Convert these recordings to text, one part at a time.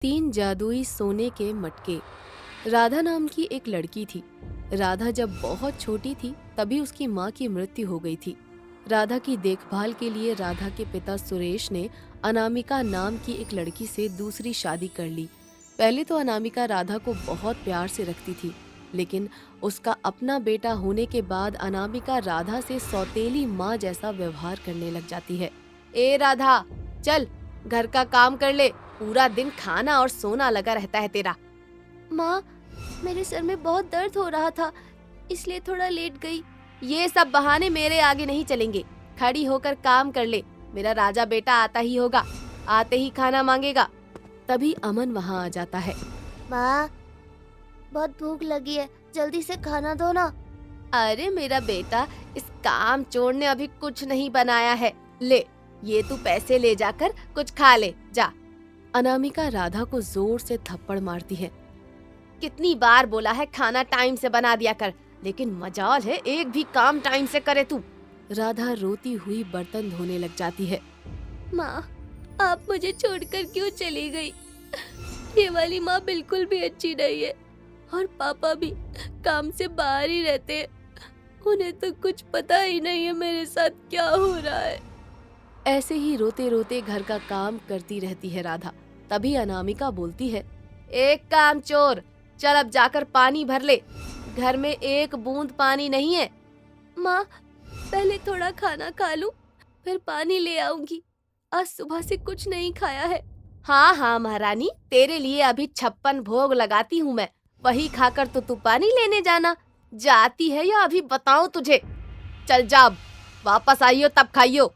तीन जादुई सोने के मटके। राधा नाम की एक लड़की थी। राधा जब बहुत छोटी थी तभी उसकी माँ की मृत्यु हो गई थी। राधा की देखभाल के लिए राधा के पिता सुरेश ने अनामिका नाम की एक लड़की से दूसरी शादी कर ली। पहले तो अनामिका राधा को बहुत प्यार से रखती थी, लेकिन उसका अपना बेटा होने के बाद अनामिका राधा से सौतेली माँ जैसा व्यवहार करने लग जाती है। ए राधा, चल घर का काम कर ले, पूरा दिन खाना और सोना लगा रहता है तेरा। माँ, मेरे सर में बहुत दर्द हो रहा था, इसलिए थोड़ा लेट गई। ये सब बहाने मेरे आगे नहीं चलेंगे। खड़ी होकर काम कर ले, मेरा राजा बेटा आता ही होगा, आते ही खाना मांगेगा। तभी अमन वहाँ आ जाता है। माँ, बहुत भूख लगी है, जल्दी से खाना दो ना। अरे मेरा बेटा, इस काम चोर ने अभी कुछ नहीं बनाया है, ले ये तू पैसे ले जाकर कुछ खा ले जा। अनामिका राधा को जोर से थप्पड़ मारती है। कितनी बार बोला है खाना टाइम से बना दिया कर, लेकिन मजाल है एक भी काम टाइम से करे तू। राधा रोती हुई बर्तन धोने लग जाती है। माँ, आप मुझे छोड़कर क्यों चली गई? ये वाली माँ बिल्कुल भी अच्छी नहीं है, और पापा भी काम से बाहर ही रहते हैं। उन्हें तो कुछ पता ही नहीं है मेरे साथ क्या हो रहा है। ऐसे ही रोते रोते घर का काम करती रहती है राधा। तभी अनामिका बोलती है, एक काम चोर, चल अब जाकर पानी भर ले, घर में एक बूंद पानी नहीं है। माँ, पहले थोड़ा खाना खा लूं, फिर पानी ले आऊंगी। आज सुबह से कुछ नहीं खाया है। हाँ हाँ महारानी, तेरे लिए अभी 56 भोग लगाती हूँ मैं, वही खाकर तो तू पानी लेने जाना। जाती है या अभी बताऊं तुझे? चल जा अब, वापस आइयो तब खाइयो।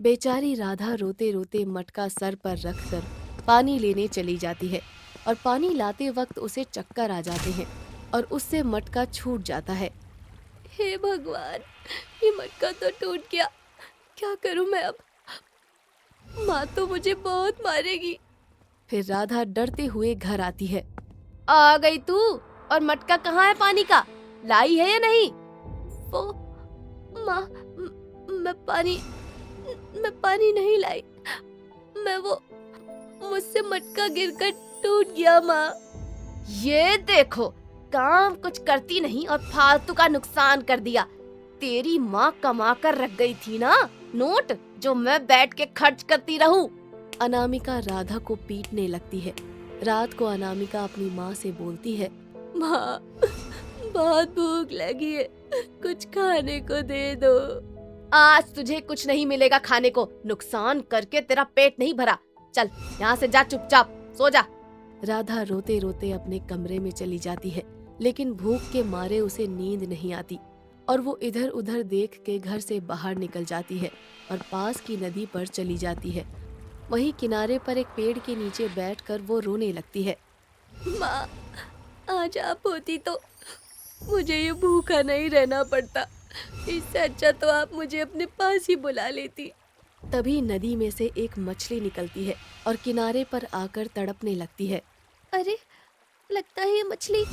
बेचारी राधा रोते रोते मटका सर पर रखकर पानी लेने चली जाती है, और पानी लाते वक्त उसे चक्कर आ जाते हैं और उससे मटका छूट जाता है। हे भगवान, ये मटका तो टूट गया। क्या करूं मैं अब? माँ तो मुझे बहुत मारेगी। फिर राधा डरते हुए घर आती है। आ गई तू? और मटका कहाँ है पानी का? लाई है या नहीं? वो माँ, मैं पानी नहीं लाई। वो मुझसे मटका गिरकर टूट गया माँ। ये देखो, काम कुछ करती नहीं और फालतू का नुकसान कर दिया। तेरी माँ कमा कर रख गई थी ना नोट, जो मैं बैठ के खर्च करती रहूं। अनामिका राधा को पीटने लगती है। रात को अनामिका अपनी माँ से बोलती है, माँ, बहुत भूख लगी है, कुछ खाने को दे दो। आज तुझे कुछ नहीं मिलेगा खाने को, नुकसान करके तेरा पेट नहीं भरा। चल यहाँ से जा, चुपचाप सो जा। राधा रोते रोते अपने कमरे में चली जाती है, लेकिन भूख के मारे उसे नींद नहीं आती और वो इधर उधर देख के घर से बाहर निकल जाती है और पास की नदी पर चली जाती है। वहीं किनारे पर एक पेड़ के नीचे बैठकर वो रोने लगती है। माँ, आज आप होती तो मुझे ये भूखा नहीं रहना पड़ता। इससे अच्छा तो आप मुझे अपने पास ही बुला लेती। तभी नदी में से एक मछली निकलती है और किनारे पर आकर तड़पने लगती है। अरे, लगता है ये मछली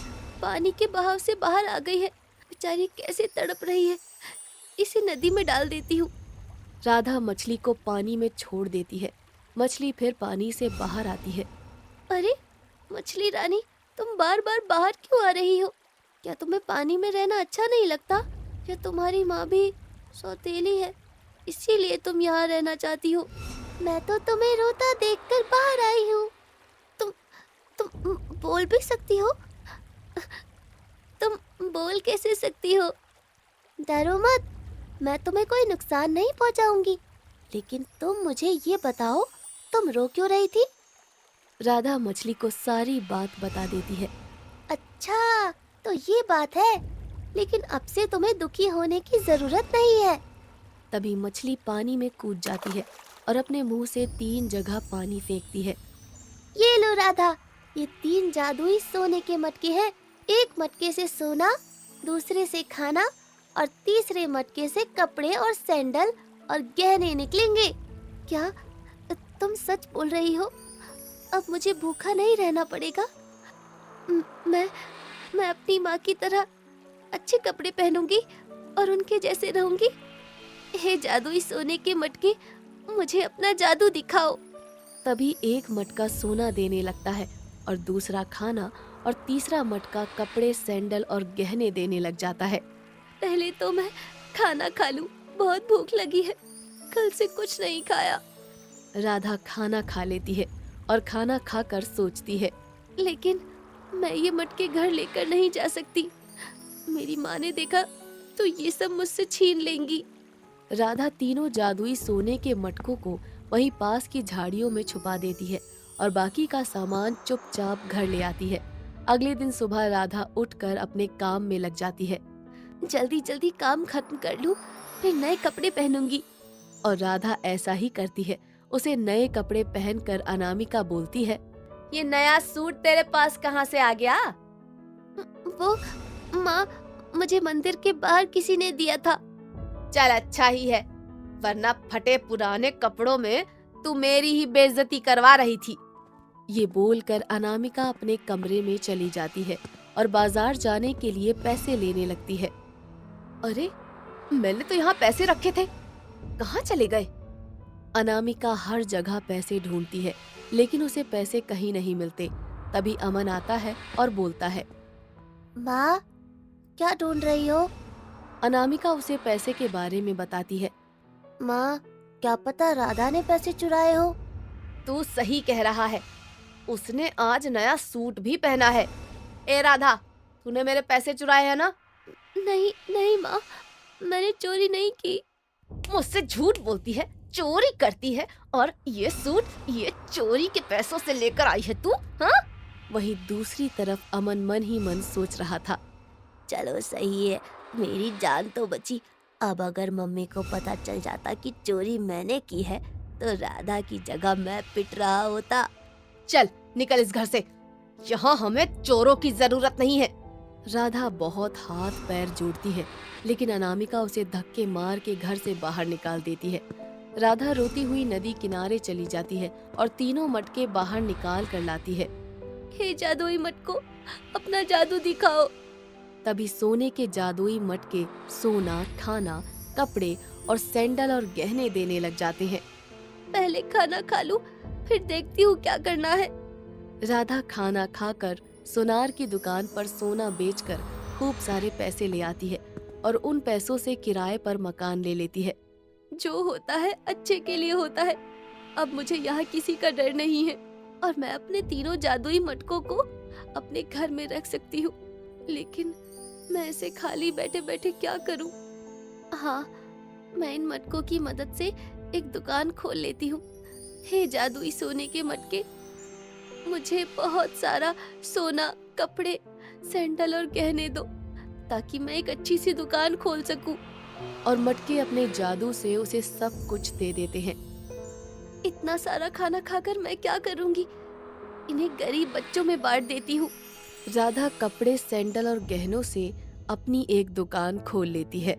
पानी के बहाव से बाहर आ गई है। बेचारी कैसे तड़प रही है। इसे नदी में डाल देती हूँ। राधा मछली को पानी में छोड़ देती है। मछली फिर पानी से बाहर आती है। अरे मछली रानी, तुम बार बार बाहर क्यों आ रही हो? क्या तुम्हें पानी में रहना अच्छा नहीं लगता? या तुम्हारी माँ भी सौतेली है, इसीलिए तुम यहाँ रहना चाहती हो? मैं तो तुम्हें रोता देखकर बाहर आई हूँ। तुम बोल भी सकती हो? तुम बोल कैसे सकती हो? डरो मत, मैं तुम्हें कोई नुकसान नहीं पहुँचाऊंगी। लेकिन तुम मुझे ये बताओ, तुम रो क्यों रही थी? राधा मछली को सारी बात बता देती है। अच्छा, तो ये बात है। लेकिन अब से तुम्हें दुखी होने की जरूरत नहीं है। तभी मछली पानी में कूद जाती है और अपने मुंह से 3 जगह पानी फेंकती है। ये लो राधा, ये 3 जादुई सोने के मटके हैं। एक मटके से सोना, दूसरे से खाना और तीसरे मटके से कपड़े और सैंडल और गहने निकलेंगे। क्या तुम सच बोल रही हो? अब मुझे भूखा नहीं रहना पड़ेगा। म- मैं मैं अपनी माँ की तरह अच्छे कपड़े पहनूंगी और उनके जैसे रहूंगी। हे जादुई सोने के मटके, मुझे अपना जादू दिखाओ। तभी एक मटका सोना देने लगता है और दूसरा खाना और तीसरा मटका कपड़े, सैंडल और गहने देने लग जाता है। पहले तो मैं खाना खा लूं, बहुत भूख लगी है, कल से कुछ नहीं खाया। राधा खाना खा लेती है और खाना खाकर सोचती है, लेकिन मैं ये मटके घर लेकर नहीं जा सकती। मेरी माँ ने देखा तो ये सब मुझसे छीन लेंगी। राधा तीनों जादुई सोने के मटकों को वहीं पास की झाड़ियों में छुपा देती है और बाकी का सामान चुपचाप घर ले आती है। अगले दिन सुबह राधा उठकर अपने काम में लग जाती है जल्दी जल्दी काम खत्म कर लूं, फिर नए कपड़े पहनूंगी। और राधा ऐसा ही करती है। उसे नए कपड़े पहनकर अनामिका बोलती है, ये नया सूट तेरे पास कहाँ से आ गया? वो माँ, मुझे मंदिर के बाहर किसी ने दिया था। चल अच्छा ही है, वरना फटे पुराने कपड़ों में तू मेरी ही बेइज्जती करवा रही थी। ये बोलकर अनामिका अपने कमरे में चली जाती है और बाजार जाने के लिए पैसे लेने लगती है। अरे, मैंने तो यहाँ पैसे रखे थे, कहाँ चले गए? अनामिका हर जगह पैसे ढूंढती है, लेकिन उसे पैसे कहीं नहीं मिलते। तभी अमन आता है और बोलता है, माँ, क्या ढूंढ रही हो? अनामिका उसे पैसे के बारे में बताती है। माँ, क्या पता राधा ने पैसे चुराए हो? तू सही कह रहा है, उसने आज नया सूट भी पहना है। ए राधा, तूने मेरे पैसे चुराए हैं ना? नहीं नहीं माँ, मैंने चोरी नहीं की। मुझसे झूठ बोलती है, चोरी करती है, और ये सूट ये चोरी के पैसों से लेकर आई है तू? हाँ? वहीं दूसरी तरफ अमन मन ही मन सोच रहा था, चलो सही है, मेरी जान तो बची। अब अगर मम्मी को पता चल जाता कि चोरी मैंने की है तो राधा की जगह मैं पिट रहा होता। चल निकल इस घर से, यहाँ हमें चोरों की जरूरत नहीं है। राधा बहुत हाथ पैर जोड़ती है, लेकिन अनामिका उसे धक्के मार के घर से बाहर निकाल देती है। राधा रोती हुई नदी किनारे चली जाती है और तीनों मटके बाहर निकाल कर लाती है। हे जादुई मटको, अपना जादू दिखाओ। तभी सोने के जादुई मटके सोना, खाना, कपड़े और सैंडल और गहने देने लग जाते हैं। पहले खाना खा लूं, फिर देखती हूँ क्या करना है। राधा खाना खाकर सुनार की दुकान पर सोना बेचकर खूब सारे पैसे ले आती है और उन पैसों से किराए पर मकान ले लेती है। जो होता है अच्छे के लिए होता है। अब मुझे यहाँ किसी का डर नहीं है और मैं अपने तीनों जादुई मटकों को अपने घर में रख सकती हूँ। लेकिन मैं ऐसे खाली बैठे बैठे क्या करूँ? हाँ, मैं इन मटकों की मदद से एक दुकान खोल लेती हूँ। हे जादुई सोने के मटके, मुझे बहुत सारा सोना, कपड़े, सैंडल और गहने दो, ताकि मैं एक अच्छी सी दुकान खोल सकूं। और मटके अपने जादू से उसे सब कुछ दे देते हैं। इतना सारा खाना खाकर मैं क्या करूंगी? इन्हें गरीब बच्चों में बांट देती हूँ। राधा कपड़े, सैंडल और गहनों से अपनी एक दुकान खोल लेती है।